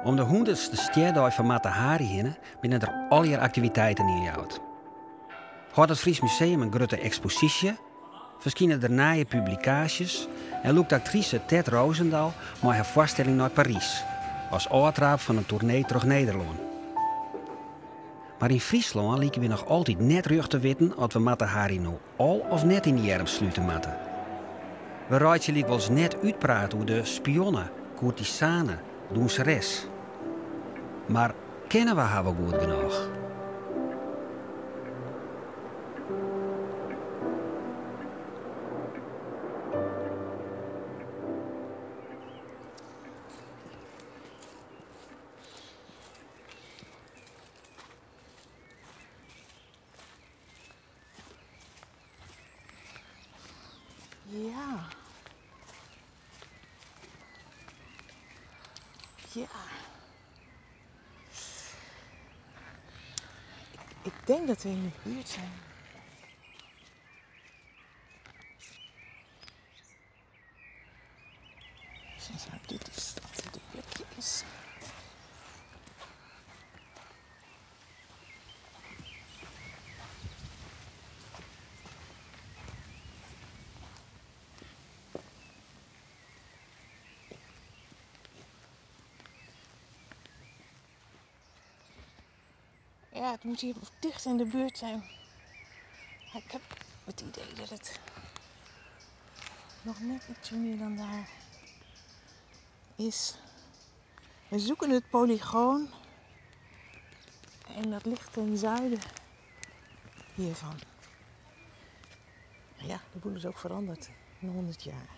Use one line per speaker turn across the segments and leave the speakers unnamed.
Om de 100ste stjerdag van Mata Hari heen binnen er al je activiteiten ingehouden. Houdt het Fries Museum een grote expositie, verschijnen er naaie publicaties en loopt actrice Ted Roosendaal met haar voorstelling naar Parijs, als uittrap van een tournee terug Nederland. Maar in Friesland lijken we nog altijd net terug te weten of we Mata Hari nou al of net in die erm sluiten moeten. We rijden wel eens net uitpraten hoe de spionnen, courtisanen, doenseres. Maar kennen we haar wel goed genoeg?
Ja. Ja. Ik denk dat we in de buurt zijn. Dit is dat de plekje is. Ja, het moet hier dicht in de buurt zijn. Maar ik heb het idee dat het nog net iets meer dan daar is. We zoeken het polygoon. En dat ligt ten zuiden hiervan. Ja, de boel is ook veranderd in 100 jaar.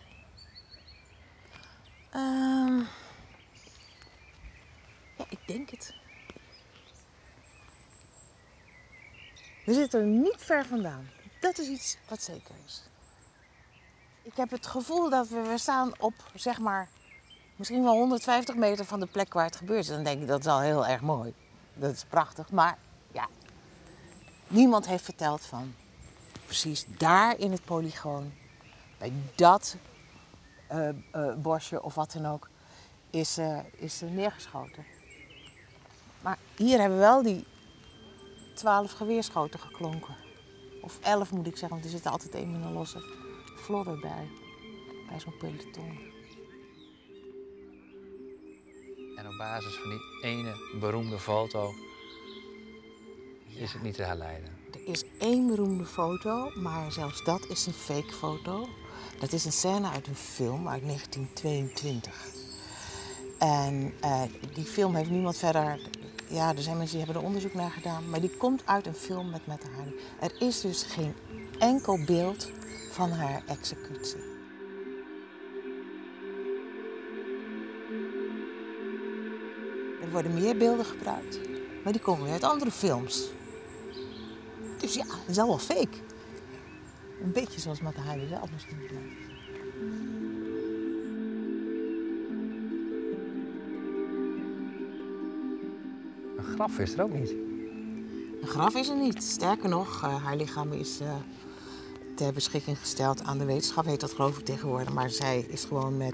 Ja, ik denk het. We zitten er niet ver vandaan. Dat is iets wat zeker is. Ik heb het gevoel dat we staan op, zeg maar, misschien wel 150 meter van de plek waar het gebeurt. Dan denk ik, dat is al heel erg mooi. Dat is prachtig. Maar ja, niemand heeft verteld van precies daar in het polygoon, bij dat bosje of wat dan ook, is neergeschoten. Maar hier hebben we wel die 12 geweerschoten geklonken. Of 11 moet ik zeggen, want er zit altijd een met een losse vlodder bij zo'n peloton.
En op basis van die ene beroemde foto is het niet te herleiden.
Er is één beroemde foto, maar zelfs dat is een fake foto. Dat is een scène uit een film uit 1922. En die film heeft niemand verder... Ja, er zijn mensen die hebben er onderzoek naar gedaan. Maar die komt uit een film met Mata Hari. Er is dus geen enkel beeld van haar executie. Er worden meer beelden gebruikt. Maar die komen weer uit andere films. Dus ja, het is allemaal fake. Een beetje zoals Mata Hari zelf misschien.
Een graf is er ook niet.
Een graf is er niet. Sterker nog, haar lichaam is ter beschikking gesteld aan de wetenschap, heet dat geloof ik tegenwoordig. Maar zij is gewoon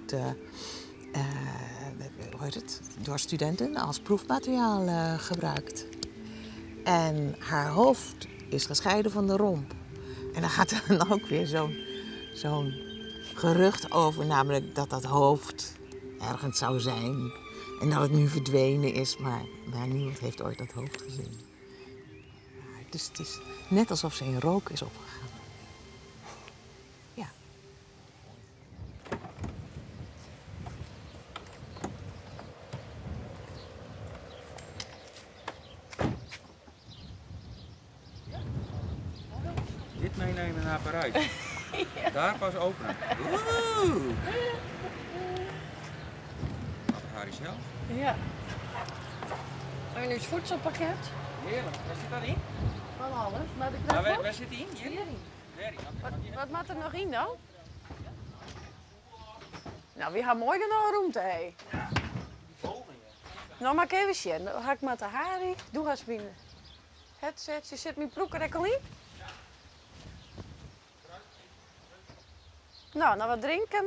door studenten als proefmateriaal gebruikt. En haar hoofd is gescheiden van de romp. En dan gaat er dan ook weer zo'n gerucht over, namelijk dat dat hoofd ergens zou zijn. En dat het nu verdwenen is, maar niemand heeft ooit dat hoofd gezien. Dus het is net alsof ze in rook is opgegaan. Ja.
Dit meenemen naar Parijs. Ja. Daar pas openen. Oeh! Mata Hari zelf.
Ja. En nu het voedselpakket.
Heerlijk. Waar zit dat in?
Van alles. Maar de
Waar zit die in?
hierin.
Hierin.
Wat maakt er nog in dan? Nou, we gaan mooi genoeg ruimte, hé.
Ja. Die vogel, ja.
Nou, maak even zien. Dan ga ik Mata Hari. Doe haar binnen. Headset. Je zit mijn broek er al in? Nou, wat drinken.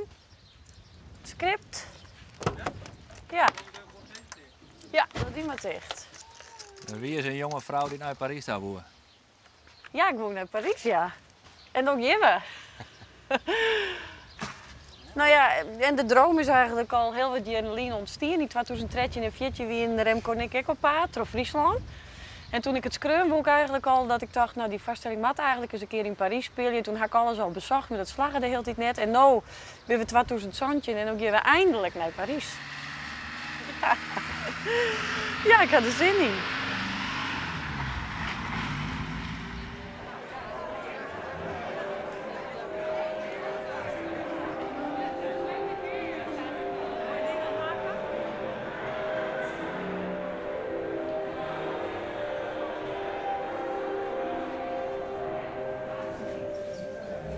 Script. Ja. Ja, dat is maar echt.
En wie is een jonge vrouw die naar Parijs daar woont?
Ja, ik woon naar Parijs, ja. En ook Jimme. Nou ja, en de droom is eigenlijk al heel wat jaren ontstaan. In 2013 en 2014 wie in Remco en ik op paard door Friesland. En toen ik het schreeuwde, wou ik eigenlijk al dat ik dacht, nou die vaststelling moet eigenlijk eens een keer in Parijs spelen. En toen had ik alles al bezocht, maar dat slagen de hele tijd net. En nu ben we 2020 en dan gaan we eindelijk naar Parijs. Ja, ja, ik had er zin in.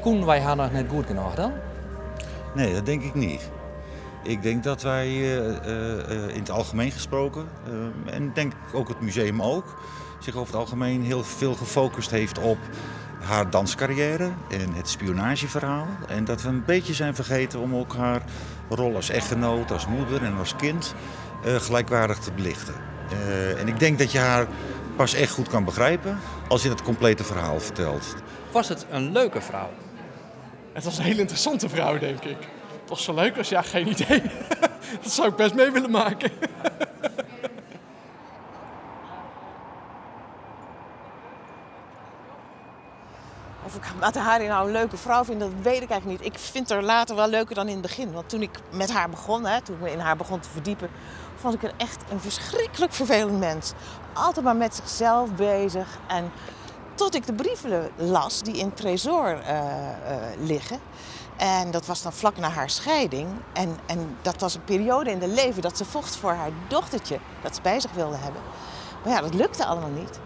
Koen wij haar nog net goed genoeg dan?
Nee, dat denk ik niet. Ik denk dat wij in het algemeen gesproken, en denk ik ook het museum ook, zich over het algemeen heel veel gefocust heeft op haar danscarrière en het spionageverhaal. En dat we een beetje zijn vergeten om ook haar rol als echtgenoot, als moeder en als kind gelijkwaardig te belichten. En ik denk dat je haar pas echt goed kan begrijpen als je het complete verhaal vertelt.
Was het een leuke vrouw?
Het was een hele interessante vrouw, denk ik. Of zo leuk als, ja, geen idee. Dat zou ik best mee willen maken.
Of ik Mata Hari nou een leuke vrouw vind, dat weet ik eigenlijk niet. Ik vind haar later wel leuker dan in het begin. Want toen ik met haar begon, toen ik me in haar begon te verdiepen, vond ik haar echt een verschrikkelijk vervelend mens. Altijd maar met zichzelf bezig. En tot ik de brieven las die in het Tresor liggen. En dat was dan vlak na haar scheiding. En dat was een periode in haar leven dat ze vocht voor haar dochtertje. Dat ze bij zich wilde hebben. Maar ja, dat lukte allemaal niet.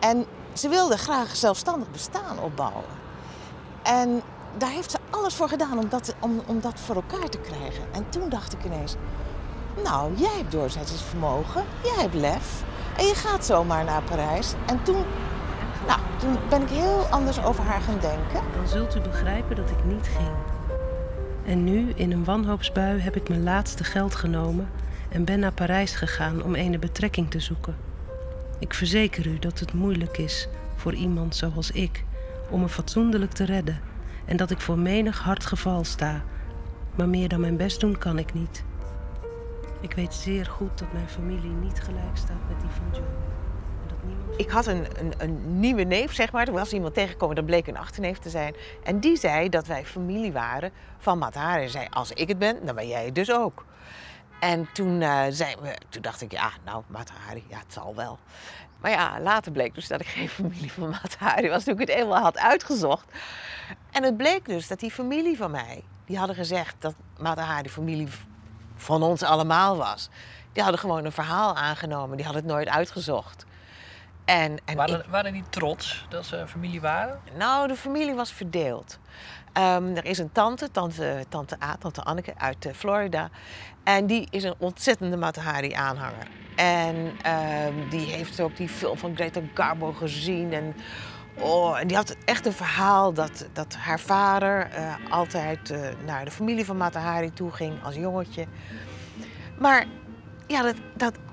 En ze wilde graag zelfstandig bestaan opbouwen. En daar heeft ze alles voor gedaan om dat voor elkaar te krijgen. En toen dacht ik ineens, nou, jij hebt doorzettingsvermogen, jij hebt lef. En je gaat zomaar naar Parijs. En toen ben ik heel anders over haar gaan denken.
Dan zult u begrijpen dat ik niet ging. En nu, in een wanhoopsbui, heb ik mijn laatste geld genomen en ben naar Parijs gegaan om een betrekking te zoeken. Ik verzeker u dat het moeilijk is voor iemand zoals ik om me fatsoenlijk te redden en dat ik voor menig hard geval sta. Maar meer dan mijn best doen kan ik niet. Ik weet zeer goed dat mijn familie niet gelijk staat met die van John.
Ik had een nieuwe neef, zeg maar. Er was iemand tegengekomen, dat bleek een achterneef te zijn. En die zei dat wij familie waren van Mata Hari. En zei, als ik het ben, dan ben jij het dus ook. En toen dacht ik, ja, nou, Mata Hari, ja, het zal wel. Maar ja, later bleek dus dat ik geen familie van Mata Hari was, toen ik het eenmaal had uitgezocht. En het bleek dus dat die familie van mij, die hadden gezegd dat Mata Hari familie van ons allemaal was. Die hadden gewoon een verhaal aangenomen, die hadden het nooit uitgezocht.
Waren die trots dat ze familie waren?
Nou, de familie was verdeeld. Er is een tante Anneke uit Florida. En die is een ontzettende Mata Hari aanhanger. En die heeft ook die film van Greta Garbo gezien. En die had echt een verhaal dat haar vader altijd naar de familie van Mata Hari toe ging als jongetje. Maar ja,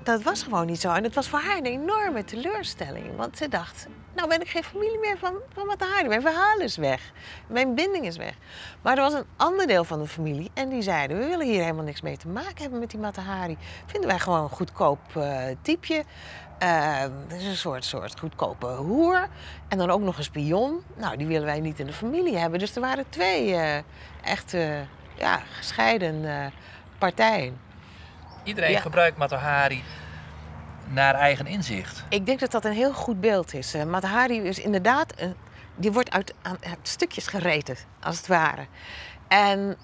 dat was gewoon niet zo. En het was voor haar een enorme teleurstelling. Want ze dacht, nou ben ik geen familie meer van Mata Hari. Mijn verhaal is weg. Mijn binding is weg. Maar er was een ander deel van de familie. En die zeiden, we willen hier helemaal niks mee te maken hebben met die Mata Hari. Vinden wij gewoon een goedkoop typeje. Dat is een soort goedkope hoer. En dan ook nog een spion. Nou, die willen wij niet in de familie hebben. Dus er waren twee echt gescheiden partijen.
Iedereen gebruikt Mata Hari naar eigen inzicht.
Ik denk dat dat een heel goed beeld is. Mata Hari is inderdaad, die wordt uit stukjes gereten, als het ware. En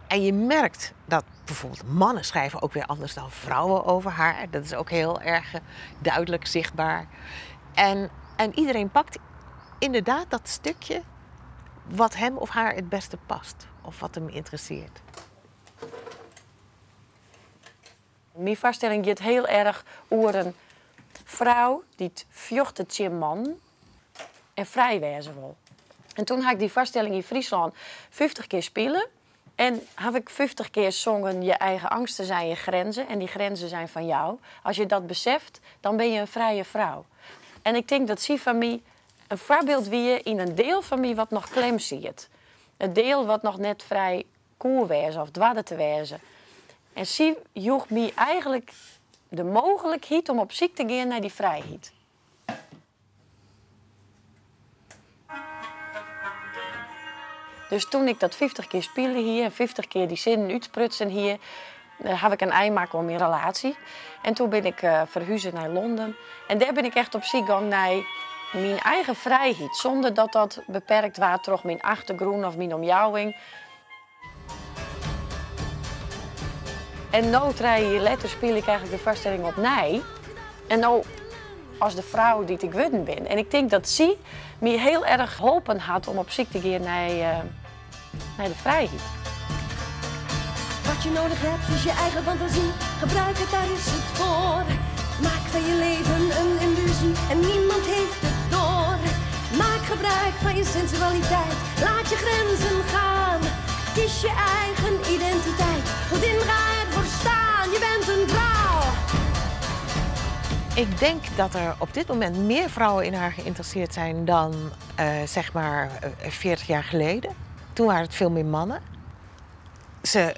je merkt dat bijvoorbeeld mannen schrijven ook weer anders dan vrouwen over haar. Dat is ook heel erg duidelijk zichtbaar. En iedereen pakt inderdaad dat stukje wat hem of haar het beste past. Of wat hem interesseert.
Mijn vaststelling gaat heel erg over een vrouw die het vjocht het zijn man en vrij wezen wil. En toen had ik die vaststelling in Friesland 50 keer spelen. En heb ik 50 keer zongen, je eigen angsten zijn je grenzen en die grenzen zijn van jou. Als je dat beseft, dan ben je een vrije vrouw. En ik denk dat zie van mij een voorbeeld wie je in een deel van mij wat nog klem ziet. Een deel wat nog net vrij koel wezen of dwadden te wezen. En zie joeg mij eigenlijk de mogelijkheid om op ziek te gaan naar die vrijheid. Dus toen ik dat 50 keer speelde hier en 50 keer die zinnen uitsprutsen hier, heb ik een eind maken om mijn relatie. En toen ben ik verhuizen naar Londen. En daar ben ik echt op zoek gegaan naar mijn eigen vrijheid. Zonder dat dat beperkt was door mijn achtergrond of mijn omjouwing. En nu 3 jaar later speel ik eigenlijk de voorstelling op Nij. En nu als de vrouw die ik geworden ben. En ik denk dat ze me heel erg geholpen had om op zoek te gaan naar de vrijheid.
Wat je nodig hebt is je eigen fantasie. Gebruik het, daar is het voor. Maak van je leven een illusie en niemand heeft het door. Maak gebruik van je sensualiteit. Laat je grenzen gaan. Kies je eigen identiteit. Goed in, ga ervoor staan. Je bent een vrouw.
Ik denk dat er op dit moment meer vrouwen in haar geïnteresseerd zijn dan zeg maar 40 jaar geleden. Toen waren het veel meer mannen.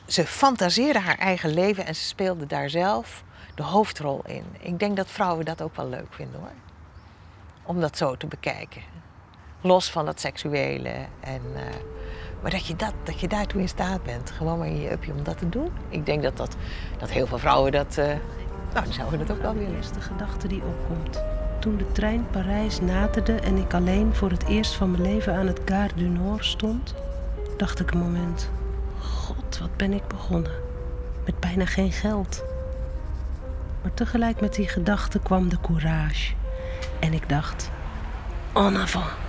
Ze fantaseerde haar eigen leven en ze speelde daar zelf de hoofdrol in. Ik denk dat vrouwen dat ook wel leuk vinden hoor. Om dat zo te bekijken. Los van dat seksuele. Maar dat je daartoe in staat bent. Gewoon maar in je uppie om dat te doen. Ik denk dat heel veel vrouwen dat... nou, dan zouden we dat ook wel willen.
De eerste gedachte die opkomt. Toen de trein Parijs naderde en ik alleen voor het eerst van mijn leven aan het Gare du Nord stond, dacht ik een moment: God, wat ben ik begonnen? Met bijna geen geld. Maar tegelijk met die gedachte kwam de courage. En ik dacht: en avant.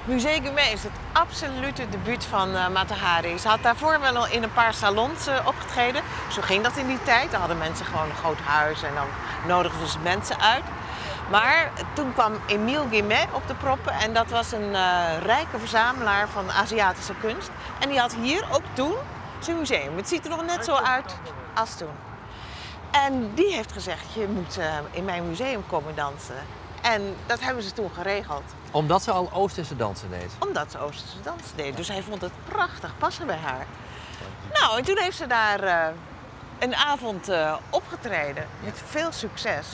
Musée Gumet is het absolute debuut van Mata Hari. Ze had daarvoor wel in een paar salons opgetreden. Zo ging dat in die tijd. Dan hadden mensen gewoon een groot huis en dan nodigden ze mensen uit. Maar toen kwam Émile Guimet op de proppen en dat was een rijke verzamelaar van Aziatische kunst. En die had hier ook toen zijn museum. Het ziet er nog net zo uit als toen. En die heeft gezegd, je moet in mijn museum komen dansen. En dat hebben ze toen geregeld.
Omdat ze al Oosterse dansen deed?
Omdat ze Oosterse dansen deed. Dus hij vond het prachtig passen bij haar. Nou, en toen heeft ze daar een avond opgetreden. Met veel succes.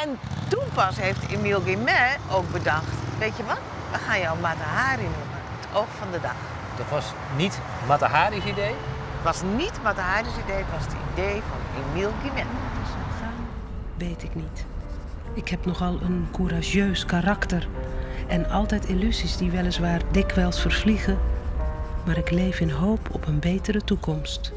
En toen pas heeft Émile Guimet ook bedacht, weet je wat? We gaan jou Mata Hari noemen. Het oog van de dag.
Dat was niet Mata Hari's idee?
Het was niet Mata Hari's idee, het was het idee van Émile Guimet.
Gaan, weet ik niet. Ik heb nogal een courageus karakter en altijd illusies die weliswaar dikwijls vervliegen, maar ik leef in hoop op een betere toekomst.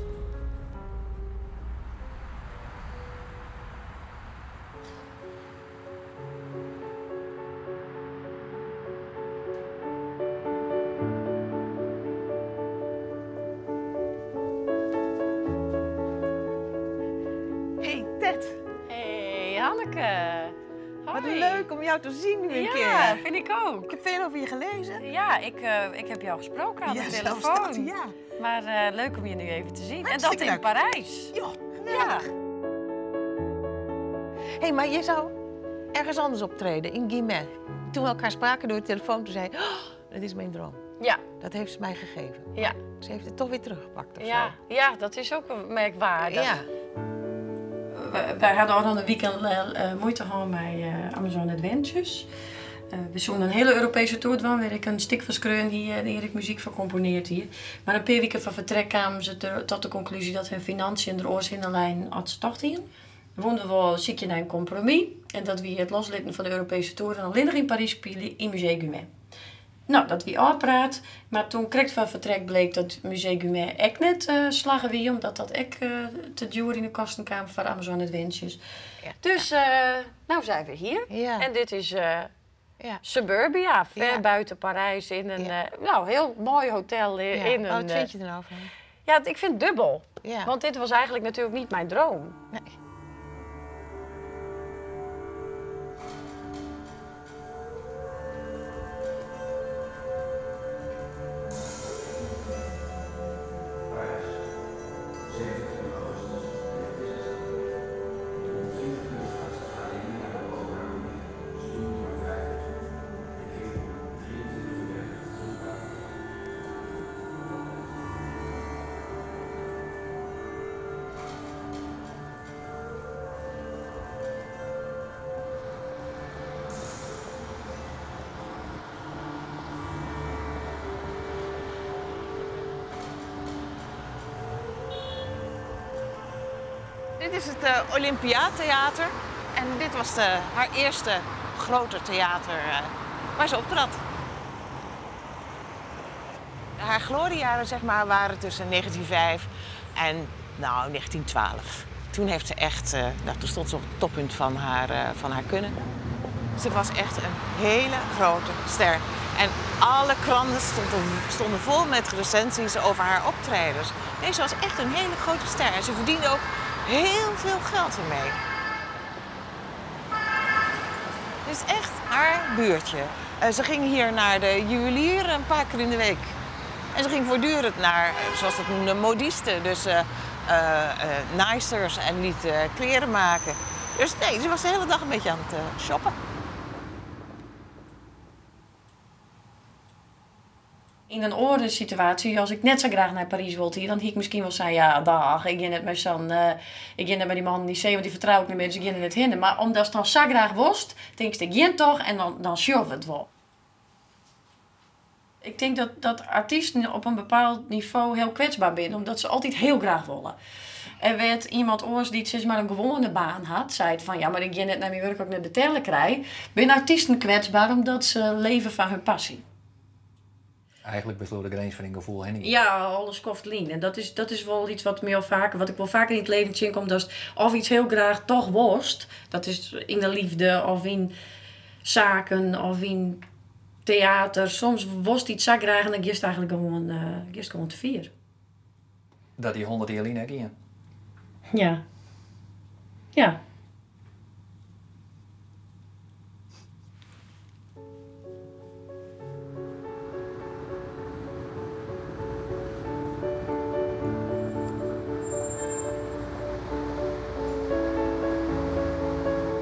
Hey Ted.
Hey Hanneke.
Wat
Hoi.
leuk om jou te zien nu een keer.
Ja, vind ik ook.
Ik heb veel over je gelezen.
Ja, ik heb jou gesproken aan de
zelfs
telefoon.
dat, ja.
Maar leuk om je nu even te zien.
Hartstikke
en dat in
leuk.
Parijs.
Ja, geweldig. Hé, maar je zou ergens anders optreden, in Guimet. Toen we elkaar spraken door de telefoon, toen zei je, oh, dat is mijn droom.
Ja.
Dat heeft ze mij gegeven.
Ja.
Ze heeft het toch weer teruggepakt of
Ja,
zo.
ja, dat is ook merkwaardig.
Ja.
Wij hadden al een weekend moeite gehad met Amazon Adventures. We zongen een hele Europese tour doen, waar ik een stuk van schreeuwen hier en hier ik muziek van componeerd hier. Maar een paar weken van vertrek kwamen ze tot de conclusie dat hun financiën er oors in de lijn had ze toch in. We woonden wel ziekje naar een compromis en dat we het loslitten van de Europese tour en alleen nog in Parijs spelen in Musée Guimet. Nou, dat wie afpraat, maar toen correct van vertrek bleek dat Musée Guimet echt net slagen wie, omdat dat echt te duur in de kasten kwam voor Amazon Adventures.
Ja.
Dus, nou zijn we hier.
Ja.
En dit is
Ja.
Suburbia, ver
Ja.
buiten Parijs, in een nou, heel mooi hotel.
Ja.
In een,
Wat vind je er nou van?
ja, ik vind het dubbel.
Ja.
Want dit was eigenlijk natuurlijk niet mijn droom.
Nee. dit is het Olympia Theater. En dit was haar eerste grote theater waar ze optrad. Haar gloriejaren zeg maar, waren tussen 1905 en 1912. Toen heeft ze echt, toen stond ze op het toppunt van haar kunnen. Ze was echt een hele grote ster. En alle kranten stonden vol met recensies over haar optredens. Nee, ze was echt een hele grote ster. En ze verdiende ook heel veel geld ermee. Dit is echt haar buurtje. Ze ging hier naar de juwelier een paar keer in de week. En ze ging voortdurend naar, zoals dat noemde, modisten. Dus naaisters en liet kleren maken. Dus nee, ze was de hele dag een beetje aan het shoppen.
In een andere situatie, als ik net zo graag naar Parijs wilde hier, dan had ik misschien wel zeggen, ja, dag, ik ga net met ik ga net met die man die want die vertrouw ik niet meer, dus ik ga net heen. Maar omdat het dan zo graag was, denk ik, ik toch en dan sjof het wel. Ik denk dat artiesten op een bepaald niveau heel kwetsbaar zijn, omdat ze altijd heel graag willen. Er werd iemand oors die sinds maar een gewone baan had, zei van ja, maar ik ga net naar mijn werk ook net betalen krijg. Ben artiesten kwetsbaar omdat ze leven van hun passie.
Eigenlijk besloot de grens van een gevoel heen.
Ja, alles kost lien. En dat is wel iets wat ik wel vaker in het leven zie komt, dat of iets heel graag toch worst. Dat is in de liefde of in zaken of in theater. Soms worst iets zo graag en dan gist eigenlijk gewoon te vier.
Dat die 100 jaar lien gingen.
Ja. Ja.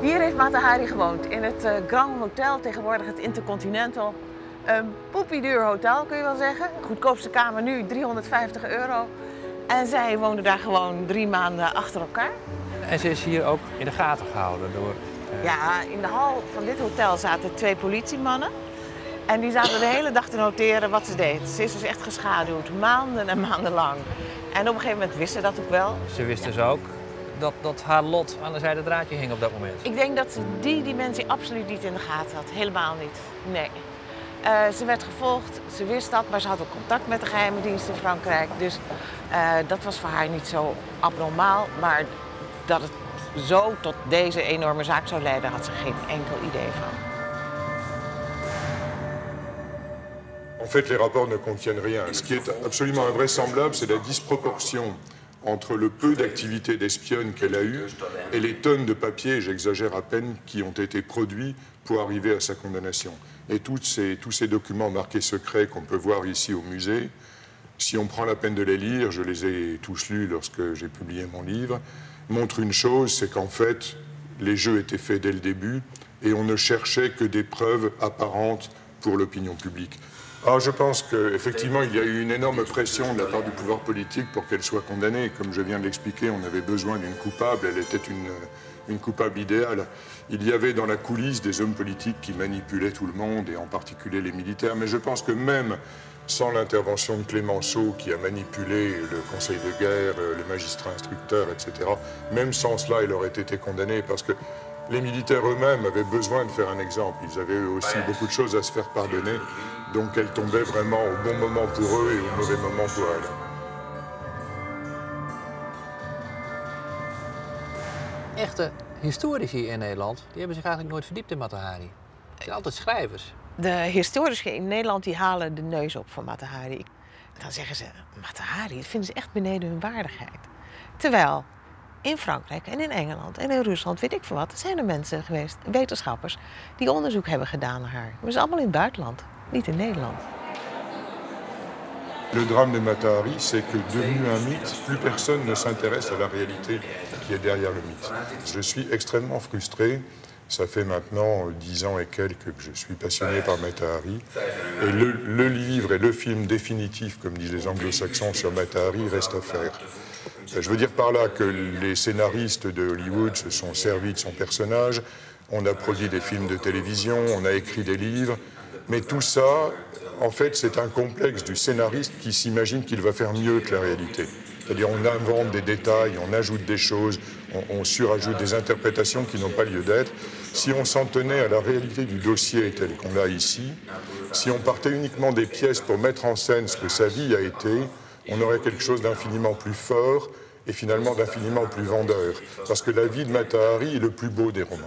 Hier heeft Mata Hari gewoond, in het Grand Hotel, tegenwoordig het Intercontinental. Een poepieduur hotel, kun je wel zeggen. Goedkoopste kamer nu, €350. En zij woonde daar gewoon 3 maanden achter elkaar.
En ze is hier ook in de gaten gehouden door...
Ja, in de hal van dit hotel zaten 2 politiemannen. En die zaten de hele dag te noteren wat ze deed. Ze is dus echt geschaduwd, maanden en maanden lang. En op een gegeven moment wisten ze dat ook wel.
Ze wist dus ook dat haar lot aan de zijde draadje hing op dat moment.
Ik denk dat ze die dimensie absoluut niet in de gaten had. Helemaal niet. Nee. Ze werd gevolgd, ze wist dat, maar ze had ook contact met de geheime dienst in Frankrijk. Dus dat was voor haar niet zo abnormaal. Maar dat het zo tot deze enorme zaak zou leiden, had ze geen enkel idee van.
En fait, les rapports ne contiennent rien. Ce qui est absolument invraisemblable, c'est la disproportion entre le peu d'activité d'espionne qu'elle a eue et les tonnes de papier, j'exagère à peine, qui ont été produits pour arriver à sa condamnation. Et tous ces documents marqués secrets qu'on peut voir ici au musée, si on prend la peine de les lire, je les ai tous lus lorsque j'ai publié mon livre, montrent une chose, c'est qu'en fait, les jeux étaient faits dès le début et on ne cherchait que des preuves apparentes pour l'opinion publique. Alors je pense qu'effectivement, il y a eu une énorme pression de la part du pouvoir politique pour qu'elle soit condamnée. Comme je viens de l'expliquer, on avait besoin d'une coupable, elle était une coupable idéale. Il y avait dans la coulisse des hommes politiques qui manipulaient tout le monde, et en particulier les militaires. Mais je pense que même sans l'intervention de Clémenceau, qui a manipulé le Conseil de guerre, les magistrats instructeurs, etc., même sans cela, elle aurait été condamnée, parce que les militaires eux-mêmes avaient besoin de faire un exemple. Ils avaient eux aussi beaucoup de choses à se faire pardonner. Donc elle tombait vraiment au bon moment pour eux et au mauvais moment pour elle.
Echte historici in Nederland, die hebben zich eigenlijk nooit verdiept in Mata Hari. Het zijn altijd schrijvers.
De historici in Nederland die halen de neus op van Mata Hari. Dan zeggen ze, Mata Hari, dat vinden ze echt beneden hun waardigheid. Terwijl in Frankrijk en in Engeland en in Rusland, weet ik veel wat, zijn er mensen geweest, wetenschappers, die onderzoek hebben gedaan naar haar. Maar ze allemaal in het buitenland, niet in Nederland.
Le drame de Mata Hari, c'est que devenu un mythe, plus personne ne s'intéresse à la réalité qui est derrière le mythe. Je suis extrêmement frustré. Ça fait maintenant 10 ans et quelques que je suis passionné par Mata Hari. Et le livre et le film définitif, comme disent les anglo-saxons, sur Mata Hari reste à faire. Je veux dire par là que les scénaristes de Hollywood se sont servis de son personnage, on a produit des films de télévision, on a écrit des livres, mais tout ça, en fait, c'est un complexe du scénariste qui s'imagine qu'il va faire mieux que la réalité. C'est-à-dire on invente des détails, on ajoute des choses, on surajoute des interprétations qui n'ont pas lieu d'être. Si on s'en tenait à la réalité du dossier tel qu'on l'a ici, si on partait uniquement des pièces pour mettre en scène ce que sa vie a été, on aurait quelque chose d'infiniment plus fort et finalement d'infiniment plus vendeur. Parce que la vie de Mata Hari est le plus beau des romans.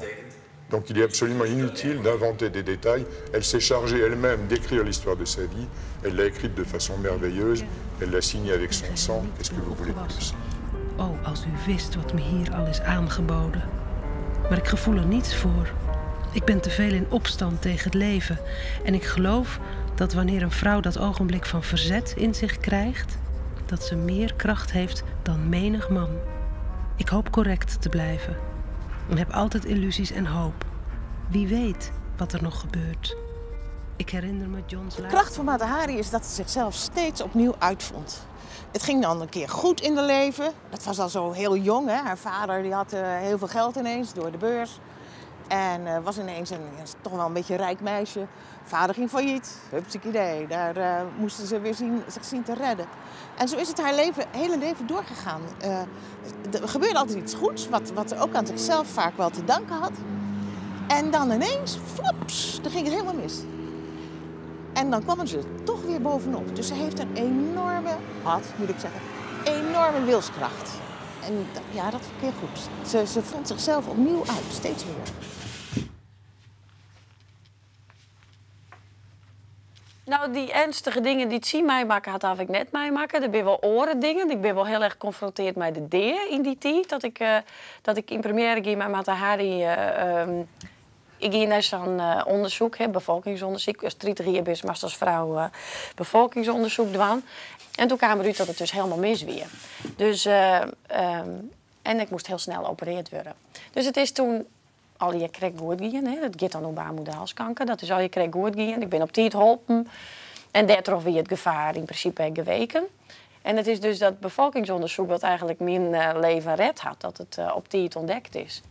Donc il est absolument inutile d'inventer des détails. Elle s'est chargée elle-même d'écrire l'histoire de sa vie. Elle l'a écrite de façon merveilleuse. Elle l'a signée avec son sang. Qu'est-ce que vous voulez de plus?
Oh, als u wist wat me hier al is aangeboden. Maar ik gevoel er niets voor. Ik ben te veel in opstand tegen het leven. En ik geloof dat wanneer een vrouw dat ogenblik van verzet in zich krijgt, dat ze meer kracht heeft dan menig man. Ik hoop correct te blijven. En heb altijd illusies en hoop. Wie weet wat er nog gebeurt. Ik herinner me John's
De kracht van Mata Hari is dat ze zichzelf steeds opnieuw uitvond. Het ging dan een keer goed in haar leven. Dat was al zo heel jong. Hè? Haar vader die had heel veel geld ineens door de beurs. En was ineens toch wel een beetje een rijk meisje. Vader ging failliet. Hupsik idee. Daar moesten ze weer zich zien te redden. En zo is het haar hele leven doorgegaan. Er gebeurde altijd iets goeds, wat ze ook aan zichzelf vaak wel te danken had. En dan ineens, flops, dan ging het helemaal mis. En dan kwamen ze toch weer bovenop. Dus ze heeft een enorme wilskracht. En ja, dat keer goed. Ze vond zichzelf opnieuw uit, steeds weer.
Nou, die ernstige dingen die het zien meemaken, had ik net meemaken. Er zijn wel oren dingen. Ik ben wel heel erg geconfronteerd met de deer in die tijd. Dat ik in première ging met Mata Hari. Ik ging naar zo'n onderzoek, bevolkingsonderzoek. Als 30 jaar ben ik als vrouw bevolkingsonderzoek doen. En toen kwam eruit dat het dus helemaal mis weer. Dus, en ik moest heel snel opereerd worden. Dus het is toen al je kreeg goed gaan. Dat gaat dan op baarmoederhalskanker. Dat is al je kreeg goed gaan. Ik ben op tijd geholpen. En daardoor weer het gevaar in principe geweken. En het is dus dat bevolkingsonderzoek wat eigenlijk mijn leven red had. Dat het op tijd ontdekt is.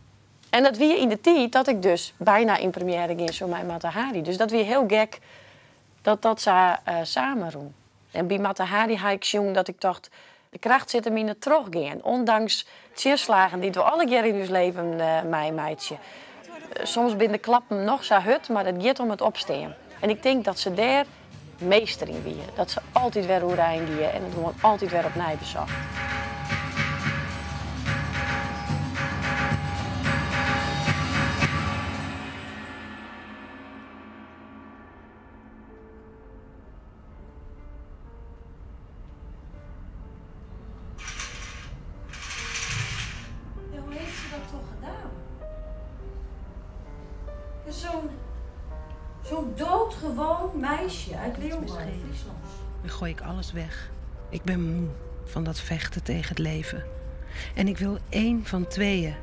En dat weer in de tijd dat ik dus bijna in première ging zo met Mata Hari. Dus dat weer heel gek dat ze samen doen. En bij Mata Hari had ik jong dat ik dacht, de kracht zit hem in het teruggaan. Ondanks teerslagen die we alle keer in ons leven meisje. Soms ben de klappen nog zo hut, maar het gaat om het opstaan. En ik denk dat ze daar meester in weer. Dat ze altijd weer hoe rijden die en het gewoon altijd weer op nij bezocht.
Zo'n doodgewoon meisje uit Leeuwarden, Friesland.
Dan gooi ik alles weg. Ik ben moe van dat vechten tegen het leven. En ik wil één van tweeën.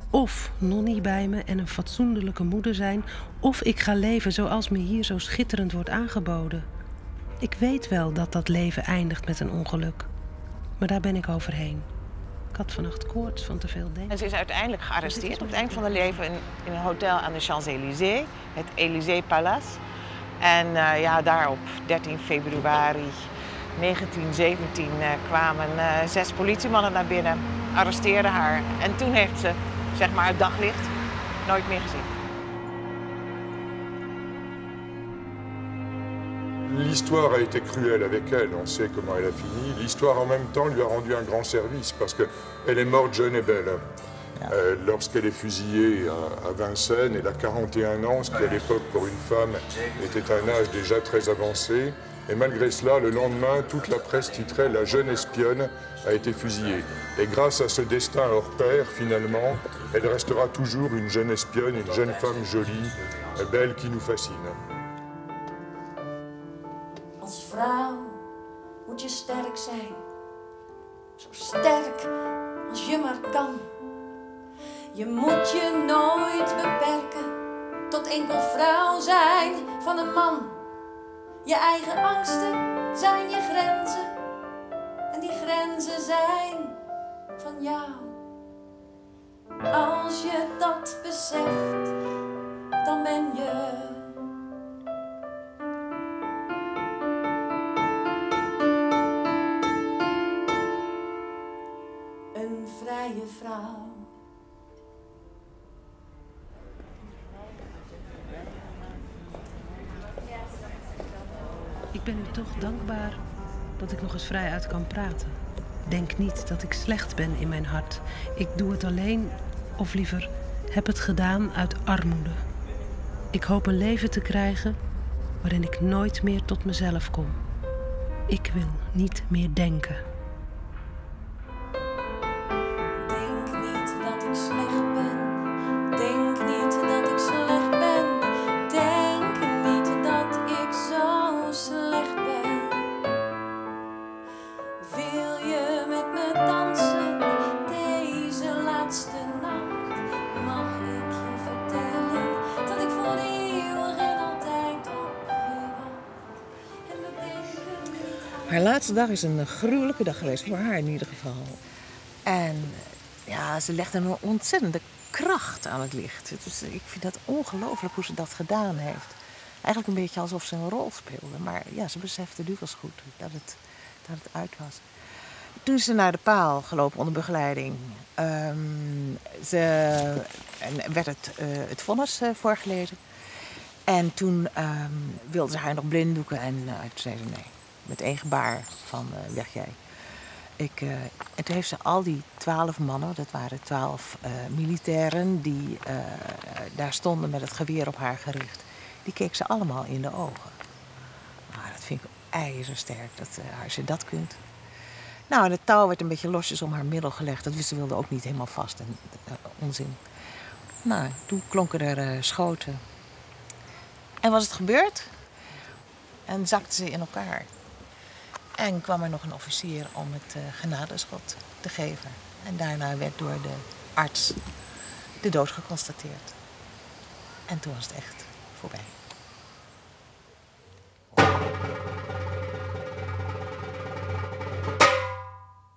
Of Nonnie bij me en een fatsoenlijke moeder zijn, of ik ga leven zoals me hier zo schitterend wordt aangeboden. Ik weet wel dat dat leven eindigt met een ongeluk. Maar daar ben ik overheen. Ik had vannacht koorts van te veel denken.
En ze is uiteindelijk gearresteerd op het eind van haar leven in een hotel aan de Champs-Élysées, het Élysée Palace. En daar op 13 februari 1917 kwamen 6 politiemannen naar binnen, arresteerden haar. En toen heeft ze, zeg maar, het daglicht nooit meer gezien.
L'histoire a été cruelle avec elle, on sait comment elle a fini. L'histoire en même temps lui a rendu un grand service parce qu'elle est morte jeune et belle. Lorsqu'elle est fusillée à Vincennes, elle a 41 ans, ce qui à l'époque pour une femme était un âge déjà très avancé. Et malgré cela, le lendemain, toute la presse titrait « La jeune espionne a été fusillée ». Et grâce à ce destin hors pair, finalement, elle restera toujours une jeune espionne, une jeune femme jolie, belle, qui nous fascine.
Als vrouw moet je sterk zijn. Zo sterk als je maar kan. Je moet je nooit beperken tot enkel vrouw zijn van een man. Je eigen angsten zijn je grenzen. En die grenzen zijn van jou. Als je dat beseft, dan ben je...
Ik ben u toch dankbaar dat ik nog eens vrijuit kan praten. Denk niet dat ik slecht ben in mijn hart. Ik doe het alleen, of liever, heb het gedaan uit armoede. Ik hoop een leven te krijgen waarin ik nooit meer tot mezelf kom. Ik wil niet meer denken.
Denk niet dat ik slecht ben. Denk niet dat ik slecht ben. Denk niet dat ik zo slecht ben. Wil je met me dansen deze laatste nacht? Mag ik je vertellen dat ik voor eeuwig en altijd op je wacht? En we denken niet aan...
Haar laatste dag is een gruwelijke dag geweest, voor haar in ieder geval. En ja, ze legt een ontzettende kracht aan het licht. Dus ik vind dat ongelooflijk hoe ze dat gedaan heeft. Eigenlijk een beetje alsof ze een rol speelde. Maar ja, ze besefte duvels goed dat het uit was. Toen is ze naar de paal gelopen onder begeleiding. Werd het vonnis voorgelezen. En toen wilde ze haar nog blinddoeken. En toen zei ze nee, met één gebaar van weg jij. En toen heeft ze al die 12 mannen, dat waren 12 militairen die daar stonden met het geweer op haar gericht. Die keek ze allemaal in de ogen. Nou, dat vind ik ijzersterk, als je dat kunt. Nou, het touw werd een beetje losjes om haar middel gelegd. Dat wist ze wilde ook niet helemaal vast en onzin. Nou, toen klonken er schoten. En was het gebeurd? En zakte ze in elkaar. En kwam er nog een officier om het genadeschot te geven. En daarna werd door de arts de dood geconstateerd. En toen was het echt voorbij.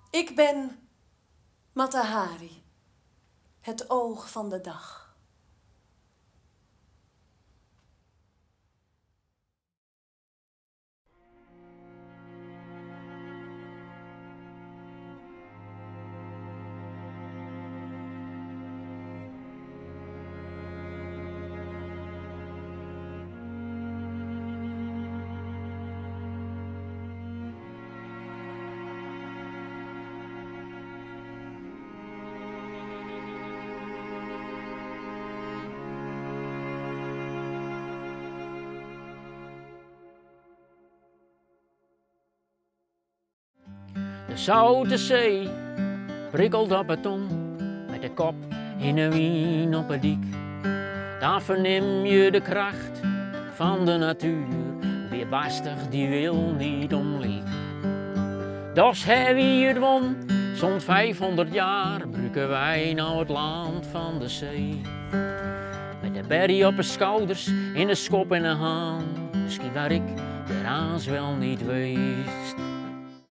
Ik ben Mata Hari, het oog van de dag.
De Zoute Zee prikkelt op beton met de kop in een wien op het dik. Daar verneem je de kracht van de natuur, weerbarstig die wil niet omlieg. Dus hij wie het won, zo'n 500 jaar bruiken wij nou het land van de zee. Met de berry op de schouders, in de schop en de haan, misschien waar ik de raas wel niet weest.